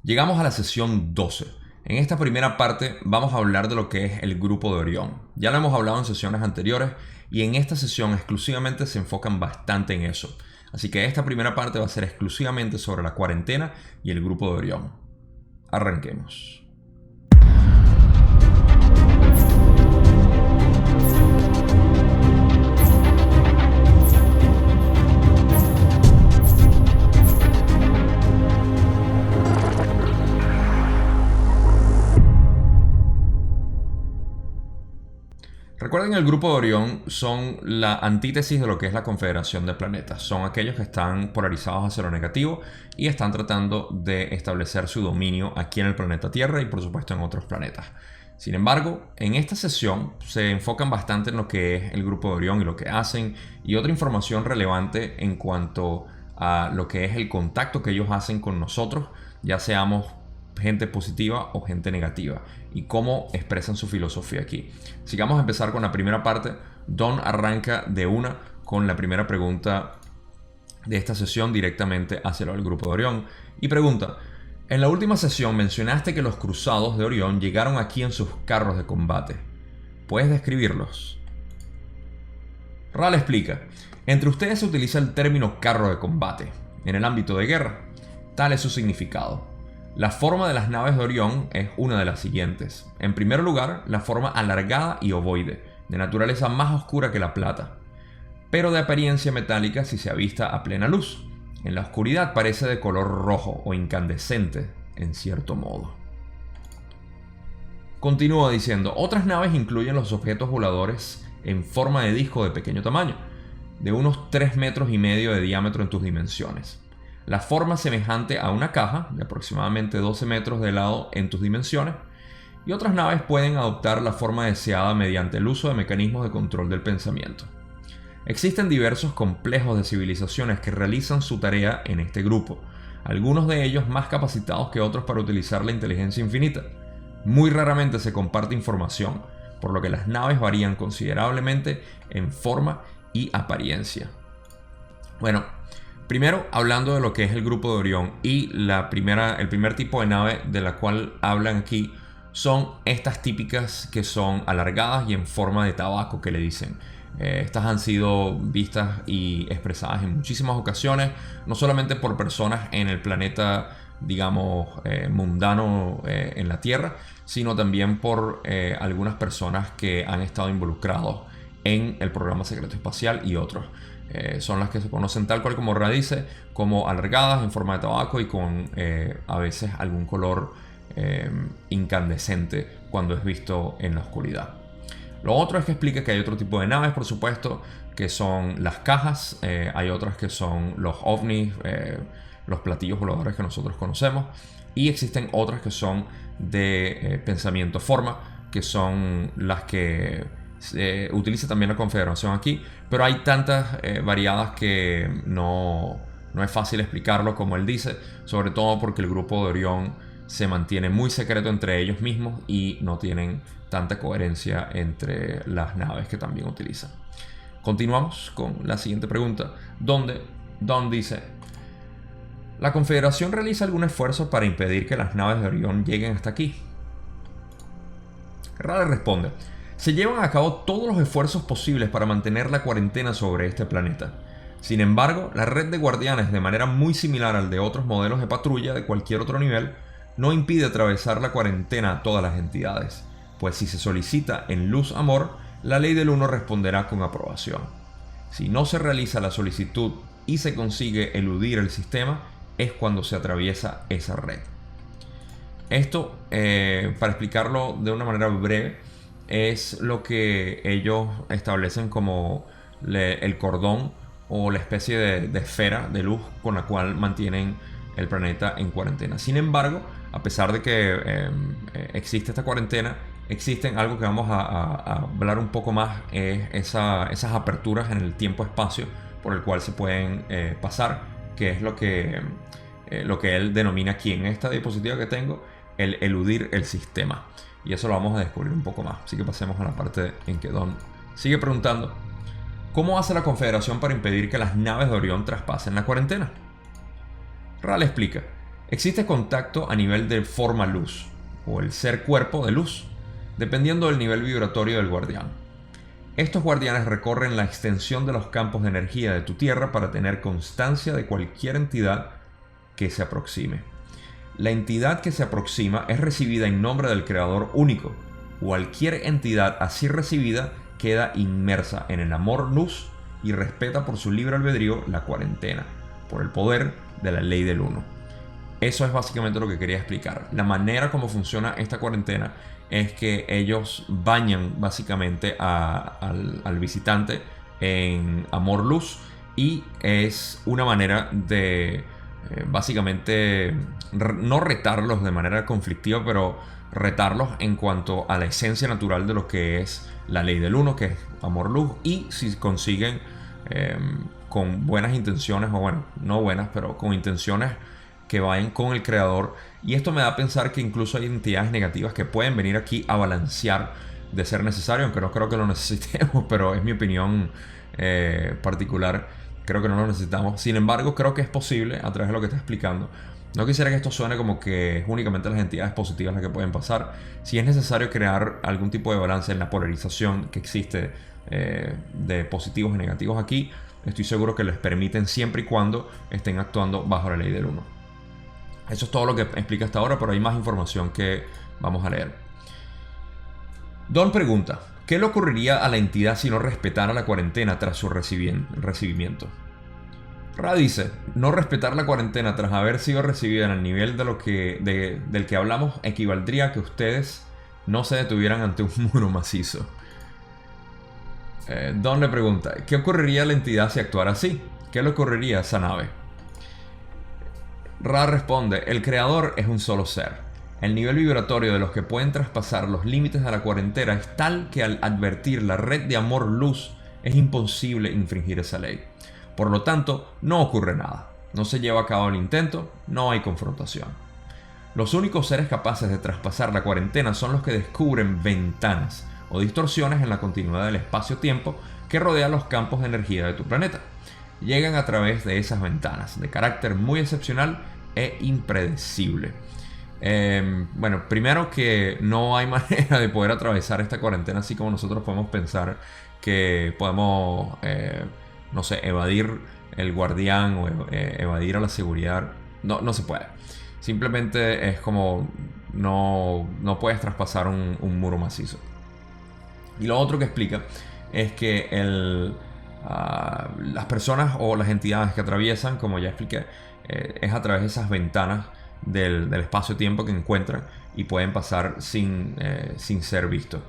Llegamos a la sesión 12. En esta primera parte vamos a hablar de lo que es el grupo de Orión. Ya lo hemos hablado en sesiones anteriores y en esta sesión exclusivamente se enfocan bastante en eso. Así que esta primera parte va a ser exclusivamente sobre la cuarentena y el grupo de Orión. Arranquemos. Recuerden, el grupo de Orión son la antítesis de lo que es la confederación de planetas. Son aquellos que están polarizados hacia lo negativo y están tratando de establecer su dominio aquí en el planeta Tierra y por supuesto en otros planetas. Sin embargo, en esta sesión se enfocan bastante en lo que es el grupo de Orión y lo que hacen y otra información relevante en cuanto a lo que es el contacto que ellos hacen con nosotros, ya seamos gente positiva o gente negativa, y cómo expresan su filosofía aquí. Así que vamos a empezar con la primera parte. Don arranca de una con la primera pregunta de esta sesión directamente hacia el grupo de Orión y pregunta: en la última sesión mencionaste que los cruzados de Orión llegaron aquí en sus carros de combate. ¿Puedes describirlos? Ral explica: entre ustedes se utiliza el término carro de combate en el ámbito de guerra. Tal es su significado. La forma de las naves de Orión es una de las siguientes. En primer lugar, la forma alargada y ovoide, de naturaleza más oscura que la plata, pero de apariencia metálica si se avista a plena luz. En la oscuridad parece de color rojo o incandescente, en cierto modo. Continúa diciendo: otras naves incluyen los objetos voladores en forma de disco de pequeño tamaño, de unos 3,5 metros de diámetro en tus dimensiones. La forma semejante a una caja, de aproximadamente 12 metros de lado en tus dimensiones, y otras naves pueden adoptar la forma deseada mediante el uso de mecanismos de control del pensamiento. Existen diversos complejos de civilizaciones que realizan su tarea en este grupo, algunos de ellos más capacitados que otros para utilizar la inteligencia infinita. Muy raramente se comparte información, por lo que las naves varían considerablemente en forma y apariencia. Bueno, primero, hablando de lo que es el grupo de Orión y el primer tipo de nave de la cual hablan aquí son estas típicas que son alargadas y en forma de tabaco, que le dicen. Estas han sido vistas y expresadas en muchísimas ocasiones, no solamente por personas en el planeta, digamos, mundano en la Tierra, sino también por algunas personas que han estado involucrados en el programa secreto espacial y otros. Son las que se conocen tal cual como radices, como alargadas en forma de tabaco y con a veces algún color incandescente cuando es visto en la oscuridad. Lo otro es que explica que hay otro tipo de naves, por supuesto, que son las cajas. Hay otras que son los ovnis, los platillos voladores que nosotros conocemos, y existen otras que son de pensamiento forma, que son las que utiliza también la Confederación aquí, pero hay tantas variadas que no es fácil explicarlo como él dice, sobre todo porque el grupo de Orión se mantiene muy secreto entre ellos mismos y no tienen tanta coherencia entre las naves que también utilizan. Continuamos con la siguiente pregunta, donde Don dice: ¿la Confederación realiza algún esfuerzo para impedir que las naves de Orión lleguen hasta aquí? Rale responde: se llevan a cabo todos los esfuerzos posibles para mantener la cuarentena sobre este planeta. Sin embargo, la red de guardianes, de manera muy similar al de otros modelos de patrulla de cualquier otro nivel, no impide atravesar la cuarentena a todas las entidades, pues si se solicita en luz amor, la ley del uno responderá con aprobación. Si no se realiza la solicitud y se consigue eludir el sistema, es cuando se atraviesa esa red. Esto, para explicarlo de una manera breve, es lo que ellos establecen como el cordón o la especie de esfera de luz con la cual mantienen el planeta en cuarentena. Sin embargo, a pesar de que existe esta cuarentena, existen algo que vamos a hablar un poco más, es esas aperturas en el tiempo-espacio por el cual se pueden pasar, que es lo que él denomina aquí en esta diapositiva que tengo, el eludir el sistema. Y eso lo vamos a descubrir un poco más. Así que pasemos a la parte en que Don sigue preguntando: ¿cómo hace la Confederación para impedir que las naves de Orión traspasen la cuarentena? Ral explica: Existe contacto a nivel de forma luz o el ser cuerpo de luz, dependiendo del nivel vibratorio del guardián. Estos guardianes recorren la extensión de los campos de energía de tu tierra para tener constancia de cualquier entidad que se aproxime. La entidad que se aproxima es recibida en nombre del Creador único. Cualquier entidad así recibida queda inmersa en el amor luz y respeta por su libre albedrío la cuarentena, por el poder de la ley del uno. Eso es básicamente lo que quería explicar. La manera como funciona esta cuarentena es que ellos bañan básicamente al visitante en amor luz, y es una manera de básicamente no retarlos de manera conflictiva, pero retarlos en cuanto a la esencia natural de lo que es la ley del uno, que es amor luz. Y si consiguen con buenas intenciones, o bueno, no buenas, pero con intenciones que vayan con el creador. Y esto me da a pensar que incluso hay entidades negativas que pueden venir aquí a balancear de ser necesario, aunque no creo que lo necesitemos, pero es mi opinión particular. Creo que no lo necesitamos. Sin embargo, creo que es posible a través de lo que está explicando. No quisiera que esto suene como que es únicamente las entidades positivas las que pueden pasar. Si es necesario crear algún tipo de balance en la polarización que existe de positivos y negativos aquí, estoy seguro que les permiten, siempre y cuando estén actuando bajo la ley del uno. Eso es todo lo que explica hasta ahora, pero hay más información que vamos a leer. Don pregunta: ¿qué le ocurriría a la entidad si no respetara la cuarentena tras su recibimiento? Ra dice: no respetar la cuarentena tras haber sido recibida en el nivel del que hablamos equivaldría a que ustedes no se detuvieran ante un muro macizo. Don le pregunta: ¿qué ocurriría a la entidad si actuara así? ¿Qué le ocurriría a esa nave? Ra responde: el creador es un solo ser. El nivel vibratorio de los que pueden traspasar los límites de la cuarentena es tal que al advertir la red de amor-luz es imposible infringir esa ley. Por lo tanto, no ocurre nada. No se lleva a cabo el intento, no hay confrontación. Los únicos seres capaces de traspasar la cuarentena son los que descubren ventanas o distorsiones en la continuidad del espacio-tiempo que rodea los campos de energía de tu planeta. Llegan a través de esas ventanas, de carácter muy excepcional e impredecible. Bueno, primero que no hay manera de poder atravesar esta cuarentena así como nosotros podemos pensar que podemos, no sé, evadir el guardián o evadir a la seguridad. No, no se puede. Simplemente es como no puedes traspasar un muro macizo. Y lo otro que explica es que las personas o las entidades que atraviesan, como ya expliqué, es a través de esas ventanas del espacio-tiempo que encuentran y pueden pasar sin ser vistos.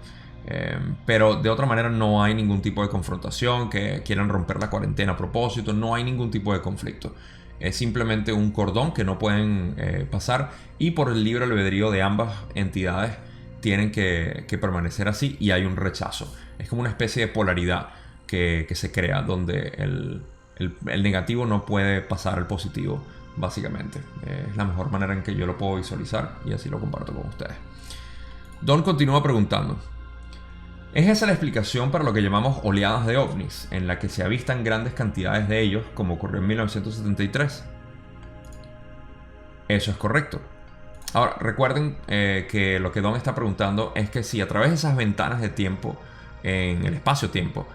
Pero de otra manera no hay ningún tipo de confrontación, que quieran romper la cuarentena a propósito, no hay ningún tipo de conflicto. Es simplemente un cordón que no pueden pasar, y por el libre albedrío de ambas entidades tienen que permanecer así, y hay un rechazo. Es como una especie de polaridad que se crea, donde el negativo no puede pasar al positivo, básicamente. Es la mejor manera en que yo lo puedo visualizar, y así lo comparto con ustedes. Don continúa preguntando: ¿es esa la explicación para lo que llamamos oleadas de ovnis, en la que se avistan grandes cantidades de ellos, como ocurrió en 1973? Eso es correcto. Ahora, recuerden que lo que Don está preguntando es que si a través de esas ventanas de tiempo, en el espacio-tiempo,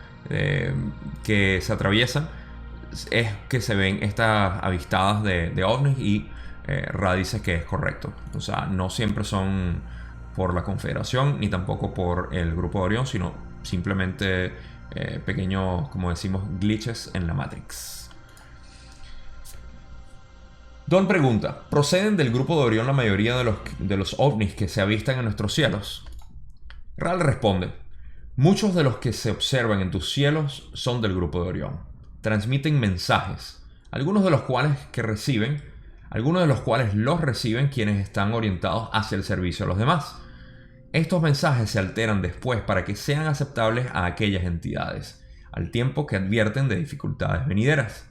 que se atraviesan, es que se ven estas avistadas de ovnis, y Ra dice que es correcto. O sea, no siempre son por la Confederación ni tampoco por el Grupo de Orión, sino simplemente pequeños, como decimos, glitches en la Matrix. Don pregunta: ¿proceden del Grupo de Orión la mayoría de los ovnis que se avistan en nuestros cielos? Ral responde: muchos de los que se observan en tus cielos son del Grupo de Orión. Transmiten mensajes, algunos de los cuales los reciben quienes están orientados hacia el servicio a los demás. Estos mensajes se alteran después para que sean aceptables a aquellas entidades, al tiempo que advierten de dificultades venideras.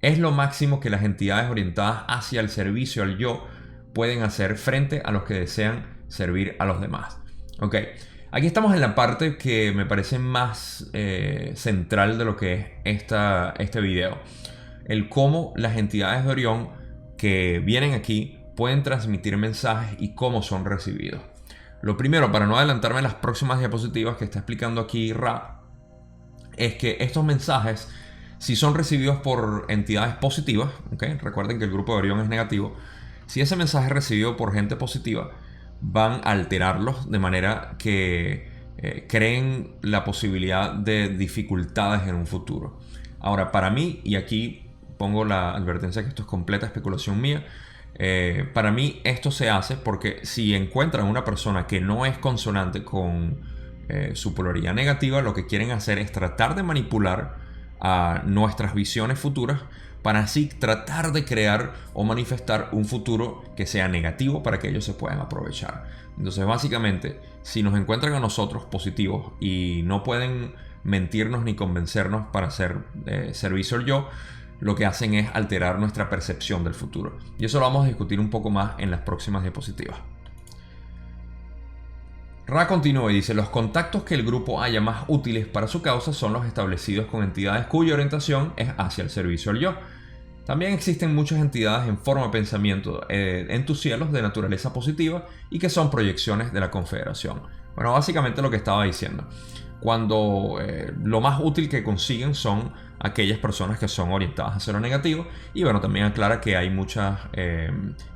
Es lo máximo que las entidades orientadas hacia el servicio al yo pueden hacer frente a los que desean servir a los demás. Ok, aquí estamos en la parte que me parece más central de lo que es este video. El cómo las entidades de Orión que vienen aquí pueden transmitir mensajes y cómo son recibidos. Lo primero, para no adelantarme en las próximas diapositivas que está explicando aquí Ra, es que estos mensajes, si son recibidos por entidades positivas, ¿okay? Recuerden que el grupo de Orión es negativo. Si ese mensaje es recibido por gente positiva, van a alterarlos de manera que creen la posibilidad de dificultades en un futuro. Ahora, para mí, y aquí pongo la advertencia que esto es completa especulación mía, para mí esto se hace porque si encuentran una persona que no es consonante con su polaridad negativa, lo que quieren hacer es tratar de manipular a nuestras visiones futuras para así tratar de crear o manifestar un futuro que sea negativo para que ellos se puedan aprovechar. Entonces, básicamente, si nos encuentran a nosotros positivos y no pueden mentirnos ni convencernos para hacer servicio al yo, lo que hacen es alterar nuestra percepción del futuro. Y eso lo vamos a discutir un poco más en las próximas diapositivas. Ra continúa y dice: los contactos que el grupo haya más útiles para su causa son los establecidos con entidades cuya orientación es hacia el servicio al yo. También existen muchas entidades en forma de pensamiento en tus cielos de naturaleza positiva y que son proyecciones de la Confederación. Bueno, básicamente lo que estaba diciendo. Cuando lo más útil que consiguen son aquellas personas que son orientadas hacia lo negativo. Y bueno, también aclara que hay muchas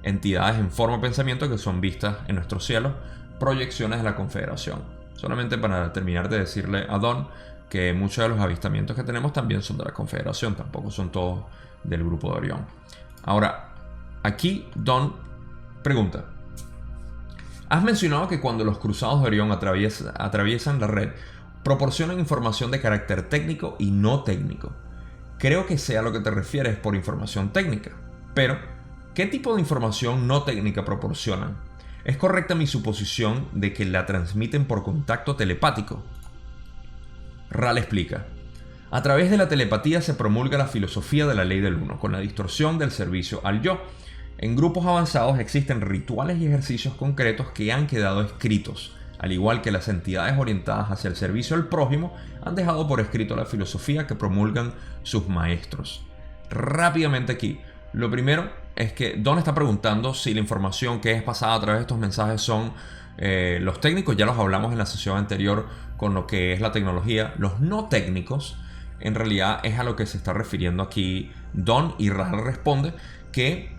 entidades en forma de pensamiento que son vistas en nuestros cielos, proyecciones de la Confederación. Solamente para terminar de decirle a Don que muchos de los avistamientos que tenemos también son de la Confederación, tampoco son todos del grupo de Orión. Ahora, aquí Don pregunta: has mencionado que cuando los cruzados de Orión atraviesan la red, proporcionan información de carácter técnico y no técnico. Creo que sea lo que te refieres por información técnica, pero ¿qué tipo de información no técnica proporcionan? ¿Es correcta mi suposición de que la transmiten por contacto telepático? Ral explica: a través de la telepatía se promulga la filosofía de la ley del uno, con la distorsión del servicio al yo. En grupos avanzados existen rituales y ejercicios concretos que han quedado escritos, al igual que las entidades orientadas hacia el servicio al prójimo han dejado por escrito la filosofía que promulgan sus maestros. Rápidamente aquí, lo primero es que Don está preguntando si la información que es pasada a través de estos mensajes son los técnicos. Ya los hablamos en la sesión anterior con lo que es la tecnología. Los no técnicos en realidad es a lo que se está refiriendo aquí Don, y Ral responde que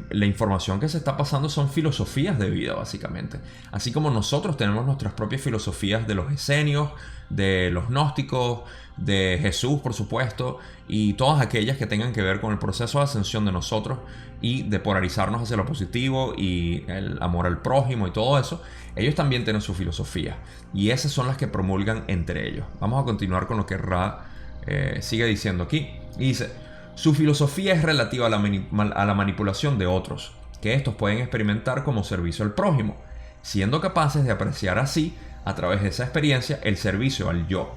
la información que se está pasando son filosofías de vida, básicamente. Así como nosotros tenemos nuestras propias filosofías de los esenios, de los gnósticos, de Jesús, por supuesto, y todas aquellas que tengan que ver con el proceso de ascensión de nosotros y de polarizarnos hacia lo positivo y el amor al prójimo y todo eso, ellos también tienen su filosofía. Y esas son las que promulgan entre ellos. Vamos a continuar con lo que Ra sigue diciendo aquí. Y dice: su filosofía es relativa a la manipulación de otros, que estos pueden experimentar como servicio al prójimo, siendo capaces de apreciar así, a través de esa experiencia, el servicio al yo.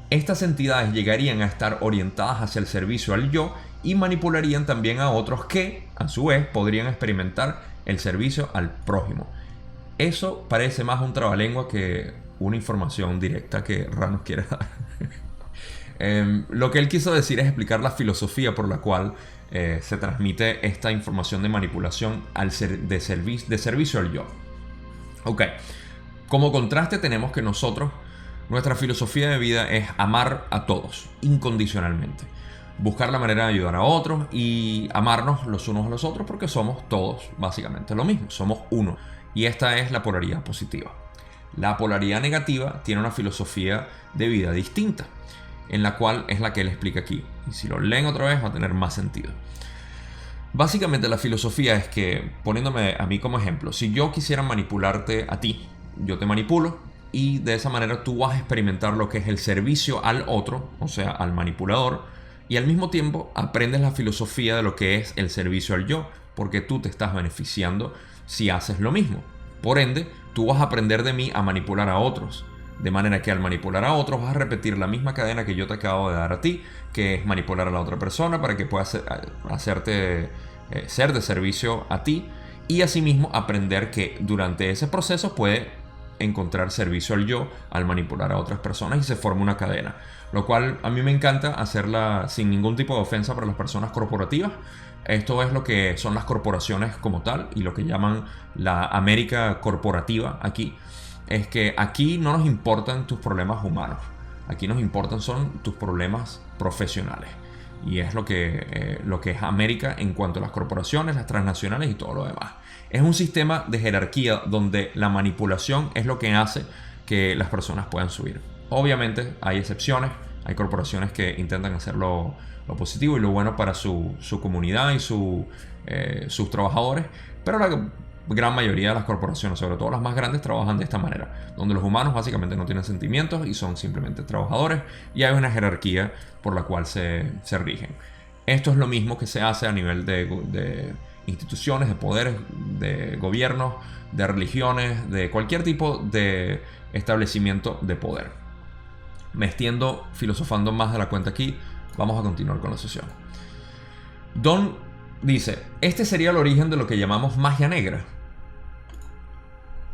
Estas entidades llegarían a estar orientadas hacia el servicio al yo y manipularían también a otros que, a su vez, podrían experimentar el servicio al prójimo. Eso parece más un trabalengua que una información directa que Ra nos quiere dar. Lo que él quiso decir es explicar la filosofía por la cual se transmite esta información de manipulación de servicio al yo. Ok, como contraste tenemos que nuestra filosofía de vida es amar a todos incondicionalmente, buscar la manera de ayudar a otros y amarnos los unos a los otros porque somos todos básicamente lo mismo, somos uno, y esta es la polaridad positiva. La polaridad negativa tiene una filosofía de vida distinta, en la cual es la que él explica aquí. Y si lo leen otra vez va a tener más sentido. Básicamente la filosofía es que, poniéndome a mí como ejemplo, si yo quisiera manipularte a ti, yo te manipulo y de esa manera tú vas a experimentar lo que es el servicio al otro, o sea, al manipulador, y al mismo tiempo aprendes la filosofía de lo que es el servicio al yo, porque tú te estás beneficiando si haces lo mismo. Por ende, tú vas a aprender de mí a manipular a otros. De manera que al manipular a otros vas a repetir la misma cadena que yo te acabo de dar a ti, que es manipular a la otra persona para que pueda hacerte ser de servicio a ti, y asimismo aprender que durante ese proceso puede encontrar servicio al yo al manipular a otras personas y se forma una cadena. Lo cual a mí me encanta hacerla sin ningún tipo de ofensa para las personas corporativas. Esto es lo que son las corporaciones como tal y lo que llaman la América corporativa aquí. Es que aquí no nos importan tus problemas humanos. Aquí nos importan son tus problemas profesionales. Y es lo que es América en cuanto a las corporaciones, las transnacionales y todo lo demás. Es un sistema de jerarquía donde la manipulación es lo que hace que las personas puedan subir. Obviamente hay excepciones, hay corporaciones que intentan hacer lo positivo y lo bueno para su comunidad y sus trabajadores, pero la gran mayoría de las corporaciones, sobre todo las más grandes, trabajan de esta manera, donde los humanos básicamente no tienen sentimientos y son simplemente trabajadores y hay una jerarquía por la cual se rigen. Esto es lo mismo que se hace a nivel de instituciones, de poderes, de gobiernos, de religiones, de cualquier tipo de establecimiento de poder. Me extiendo filosofando más de la cuenta aquí. Vamos a continuar con la sesión. Don dice, este sería el origen de lo que llamamos magia negra.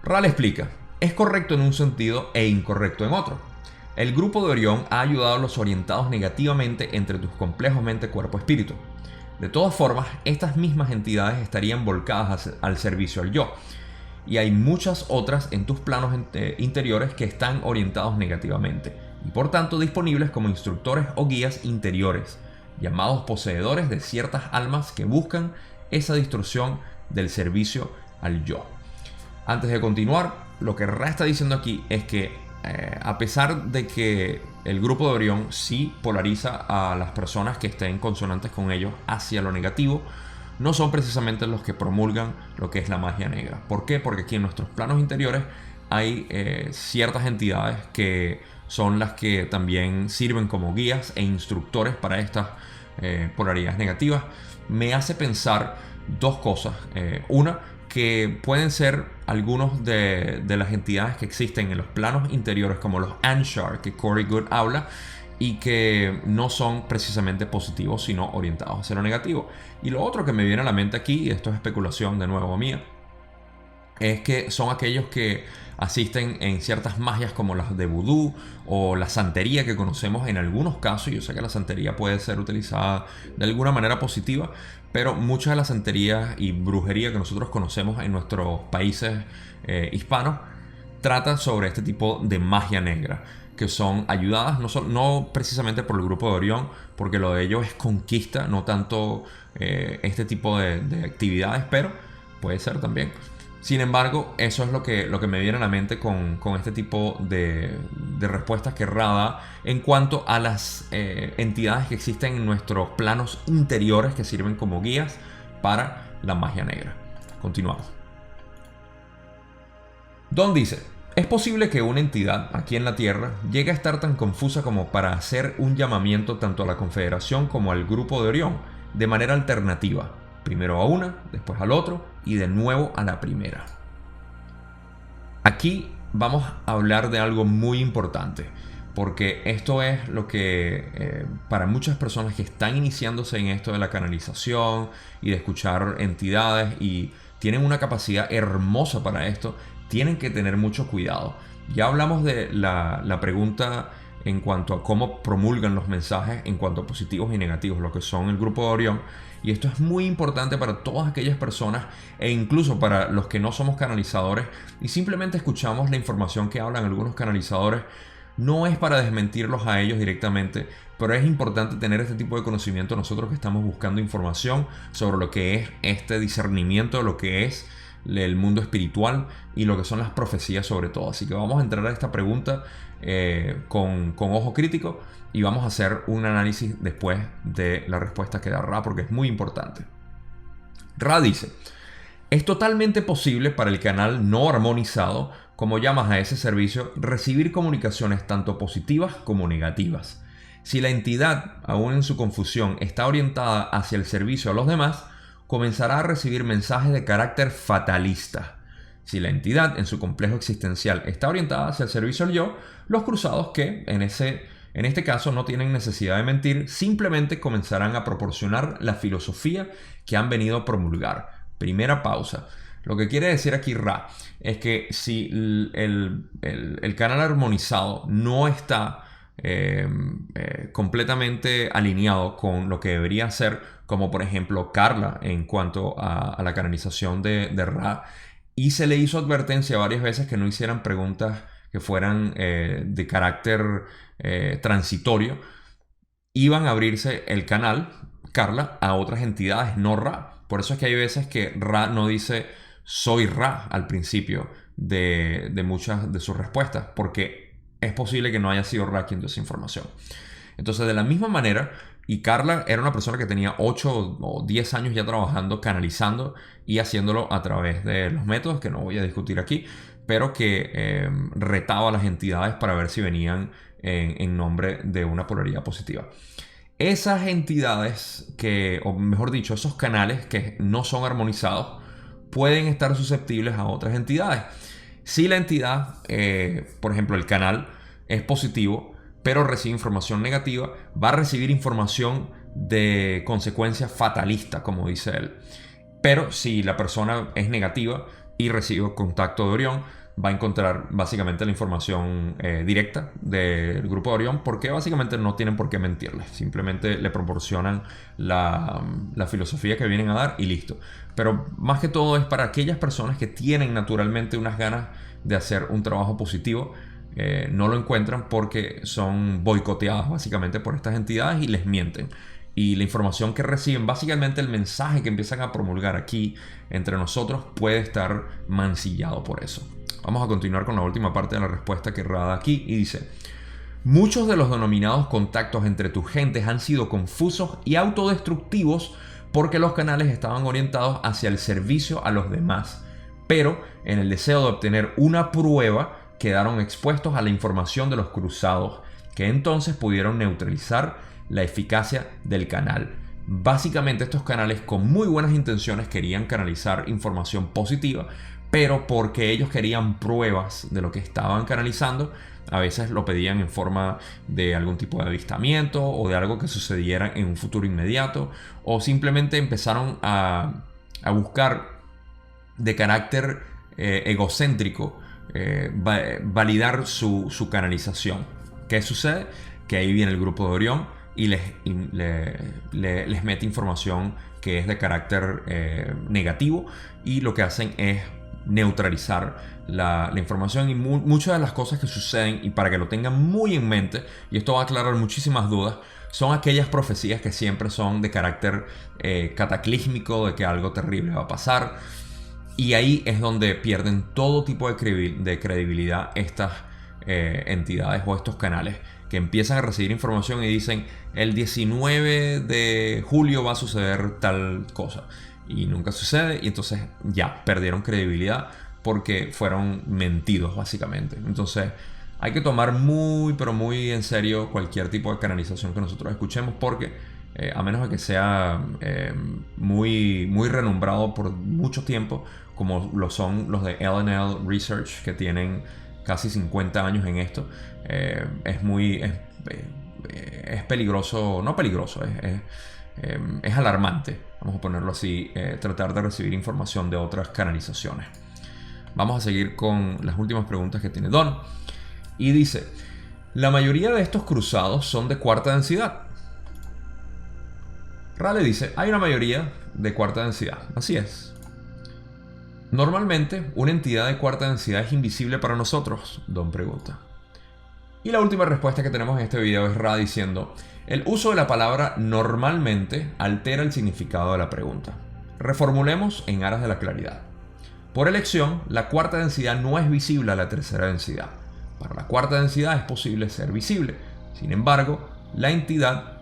Ral explica, es correcto en un sentido e incorrecto en otro. El grupo de Orión ha ayudado a los orientados negativamente entre tus complejos mente, cuerpo, espíritu. De todas formas, estas mismas entidades estarían volcadas al servicio al yo. Y hay muchas otras en tus planos interiores que están orientados negativamente y por tanto disponibles como instructores o guías interiores, llamados poseedores de ciertas almas que buscan esa distorsión del servicio al yo. Antes de continuar, lo que Ra está diciendo aquí es que a pesar de que el grupo de Orión sí polariza a las personas que estén consonantes con ellos hacia lo negativo, no son precisamente los que promulgan lo que es la magia negra. ¿Por qué? Porque aquí en nuestros planos interiores hay ciertas entidades que son las que también sirven como guías e instructores para estas polaridades negativas. Me hace pensar dos cosas. Una, que pueden ser algunos de las entidades que existen en los planos interiores, como los Anshar, que Corey Goode habla, y que no son precisamente positivos, sino orientados hacia lo negativo. Y lo otro que me viene a la mente aquí, y esto es especulación de nuevo mía, es que son aquellos que asisten en ciertas magias como las de vudú o la santería que conocemos en algunos casos. Yo sé que la santería puede ser utilizada de alguna manera positiva, pero muchas de las santerías y brujería que nosotros conocemos en nuestros países hispanos tratan sobre este tipo de magia negra, que son ayudadas no precisamente por el grupo de Orión, porque lo de ellos es conquista, no tanto este tipo de actividades, pero puede ser también. Sin embargo, eso es lo que me viene a la mente con este tipo de respuestas que Ra da en cuanto a las entidades que existen en nuestros planos interiores que sirven como guías para la magia negra. Continuamos. Don dice, es posible que una entidad aquí en la Tierra llegue a estar tan confusa como para hacer un llamamiento tanto a la Confederación como al grupo de Orión de manera alternativa. Primero a una, después al otro y de nuevo a la primera. Aquí vamos a hablar de algo muy importante, porque esto es lo que para muchas personas que están iniciándose en esto de la canalización y de escuchar entidades y tienen una capacidad hermosa para esto, tienen que tener mucho cuidado. Ya hablamos de la pregunta en cuanto a cómo promulgan los mensajes en cuanto a positivos y negativos, lo que son el grupo de Orión. Y esto es muy importante para todas aquellas personas e incluso para los que no somos canalizadores y simplemente escuchamos la información que hablan algunos canalizadores. No es para desmentirlos a ellos directamente, pero es importante tener este tipo de conocimiento nosotros que estamos buscando información sobre lo que es este discernimiento de lo que es el mundo espiritual y lo que son las profecías sobre todo. Así que vamos a entrar a esta pregunta con ojo crítico y vamos a hacer un análisis después de la respuesta que da Ra, porque es muy importante. Ra dice, es totalmente posible para el canal no armonizado, como llamas a ese servicio, recibir comunicaciones tanto positivas como negativas. Si la entidad, aún en su confusión, está orientada hacia el servicio a los demás, comenzará a recibir mensajes de carácter fatalista. Si la entidad, en su complejo existencial, está orientada hacia el servicio al yo, los cruzados que, en este caso, no tienen necesidad de mentir, simplemente comenzarán a proporcionar la filosofía que han venido a promulgar. Primera pausa. Lo que quiere decir aquí Ra es que si el canal armonizado no está completamente alineado con lo que debería ser, como por ejemplo Carla en cuanto a la canalización de Ra, y se le hizo advertencia varias veces que no hicieran preguntas que fueran de carácter transitorio, iban a abrirse el canal, Carla, a otras entidades, no Ra. Por eso es que hay veces que Ra no dice soy Ra al principio de muchas de sus respuestas, porque es posible que no haya sido Ra quien dio esa información. Entonces, de la misma manera, y Carla era una persona que tenía 8 o 10 años ya trabajando, canalizando y haciéndolo a través de los métodos que no voy a discutir aquí, pero que retaba a las entidades para ver si venían en nombre de una polaridad positiva. Esas entidades que, o mejor dicho, esos canales que no son armonizados, pueden estar susceptibles a otras entidades. Si la entidad, por ejemplo, el canal es positivo, pero recibe información negativa, va a recibir información de consecuencia fatalista, como dice él. Pero si la persona es negativa y recibe contacto de Orión, va a encontrar básicamente la información directa del grupo de Orión, porque básicamente no tienen por qué mentirle, simplemente le proporcionan la filosofía que vienen a dar y listo. Pero más que todo es para aquellas personas que tienen naturalmente unas ganas de hacer un trabajo positivo, no lo encuentran porque son boicoteadas básicamente por estas entidades y les mienten. Y la información que reciben, básicamente el mensaje que empiezan a promulgar aquí entre nosotros, puede estar mancillado por eso. Vamos a continuar con la última parte de la respuesta que Ra da aquí y dice: muchos de los denominados contactos entre tus gentes han sido confusos y autodestructivos porque los canales estaban orientados hacia el servicio a los demás, pero en el deseo de obtener una prueba quedaron expuestos a la información de los cruzados, que entonces pudieron neutralizar la eficacia del canal. Básicamente estos canales con muy buenas intenciones querían canalizar información positiva, pero porque ellos querían pruebas de lo que estaban canalizando, a veces lo pedían en forma de algún tipo de avistamiento o de algo que sucediera en un futuro inmediato, o simplemente empezaron a buscar de carácter egocéntrico validar su canalización. ¿Qué sucede? Que ahí viene el grupo de Orión y les mete información que es de carácter negativo, y lo que hacen es neutralizar la información y muchas de las cosas que suceden, y para que lo tengan muy en mente, y esto va a aclarar muchísimas dudas, son aquellas profecías que siempre son de carácter cataclísmico, de que algo terrible va a pasar, y ahí es donde pierden todo tipo de credibilidad estas entidades o estos canales, que empiezan a recibir información y dicen el 19 de julio va a suceder tal cosa y nunca sucede, y entonces ya perdieron credibilidad porque fueron mentidos básicamente. Entonces hay que tomar muy pero muy en serio cualquier tipo de canalización que nosotros escuchemos, porque a menos de que sea muy renombrado por mucho tiempo, como lo son los de L&L Research, que tienen casi 50 años en esto, es peligroso, no peligroso, es alarmante, vamos a ponerlo así, tratar de recibir información de otras canalizaciones. Vamos a seguir con las últimas preguntas que tiene Don, y dice: la mayoría de estos cruzados son de cuarta densidad. Ra le dice: hay una mayoría de cuarta densidad, así es. Normalmente, una entidad de cuarta densidad es invisible para nosotros, Don pregunta. Y la última respuesta que tenemos en este video es Ra diciendo: el uso de la palabra normalmente altera el significado de la pregunta. Reformulemos en aras de la claridad. Por elección, la cuarta densidad no es visible a la tercera densidad. Para la cuarta densidad es posible ser visible. Sin embargo, la entidad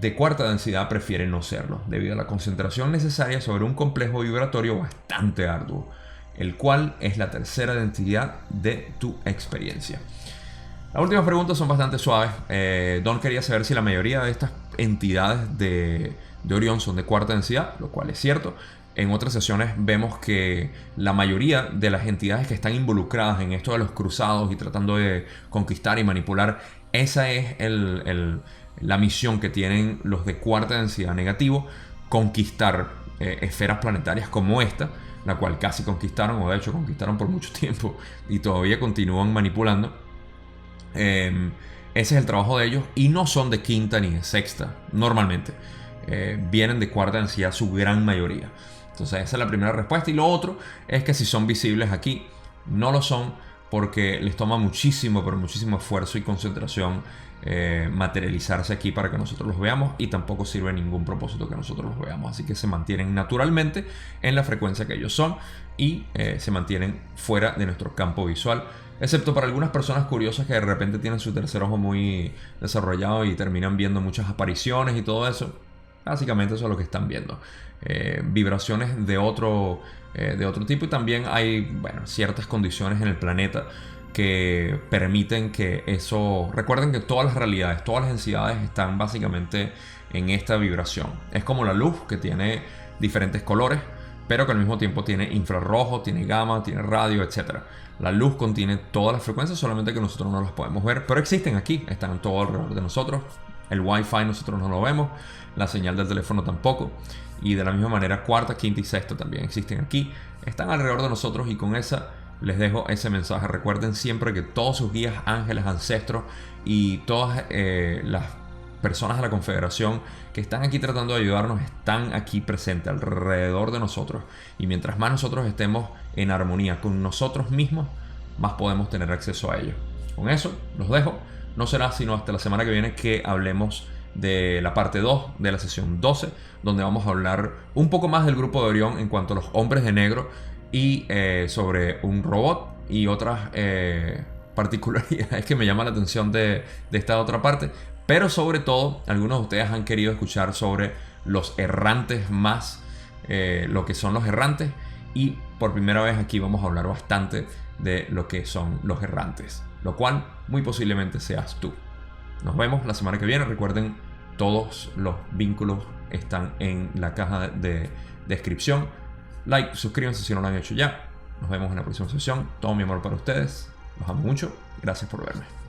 de cuarta densidad prefiere no serlo, debido a la concentración necesaria sobre un complejo vibratorio bastante arduo, el cual es la tercera densidad de tu experiencia. Las últimas preguntas son bastante suaves. Don quería saber si la mayoría de estas entidades de Orión son de cuarta densidad, lo cual es cierto. En otras sesiones vemos que la mayoría de las entidades que están involucradas en esto de los cruzados y tratando de conquistar y manipular, esa es la misión que tienen los de cuarta densidad negativo: conquistar esferas planetarias como esta, la cual casi conquistaron, o de hecho conquistaron por mucho tiempo y todavía continúan manipulando. Ese es el trabajo de ellos, y no son de quinta ni de sexta normalmente. Vienen de cuarta densidad su gran mayoría. Entonces esa es la primera respuesta. Y lo otro es que si son visibles aquí, no lo son porque les toma muchísimo, pero muchísimo esfuerzo y concentración materializarse aquí para que nosotros los veamos, y tampoco sirve ningún propósito que nosotros los veamos. Así que se mantienen naturalmente en la frecuencia que ellos son y se mantienen fuera de nuestro campo visual, excepto para algunas personas curiosas que de repente tienen su tercer ojo muy desarrollado y terminan viendo muchas apariciones y todo eso. Básicamente eso es lo que están viendo. Vibraciones de otro tipo, y también hay, bueno, ciertas condiciones en el planeta que permiten que eso... Recuerden que todas las realidades, todas las densidades están básicamente en esta vibración. Es como la luz, que tiene diferentes colores, pero que al mismo tiempo tiene infrarrojo, tiene gamma, tiene radio, etc. La luz contiene todas las frecuencias, solamente que nosotros no las podemos ver, pero existen aquí, están todo alrededor de nosotros. El Wi-Fi nosotros no lo vemos, la señal del teléfono tampoco, y de la misma manera cuarta, quinta y sexta también existen aquí, están alrededor de nosotros. Y con esa les dejo ese mensaje. Recuerden siempre que todos sus guías, ángeles, ancestros y todas las personas de la Confederación que están aquí tratando de ayudarnos están aquí presentes alrededor de nosotros, y mientras más nosotros estemos en armonía con nosotros mismos, más podemos tener acceso a ellos. Con eso los dejo. No será sino hasta la semana que viene que hablemos de la parte 2 de la sesión 12, donde vamos a hablar un poco más del grupo de Orión en cuanto a los hombres de negro, y sobre un robot y otras particularidades que me llaman la atención de esta otra parte. Pero sobre todo, algunos de ustedes han querido escuchar sobre los errantes más, lo que son los errantes, y por primera vez aquí vamos a hablar bastante de lo que son los errantes, lo cual muy posiblemente seas tú. Nos vemos la semana que viene. Recuerden, todos los vínculos están en la caja de descripción. Like, suscríbanse si no lo han hecho ya. Nos vemos en la próxima sesión. Todo mi amor para ustedes. Los amo mucho. Gracias por verme.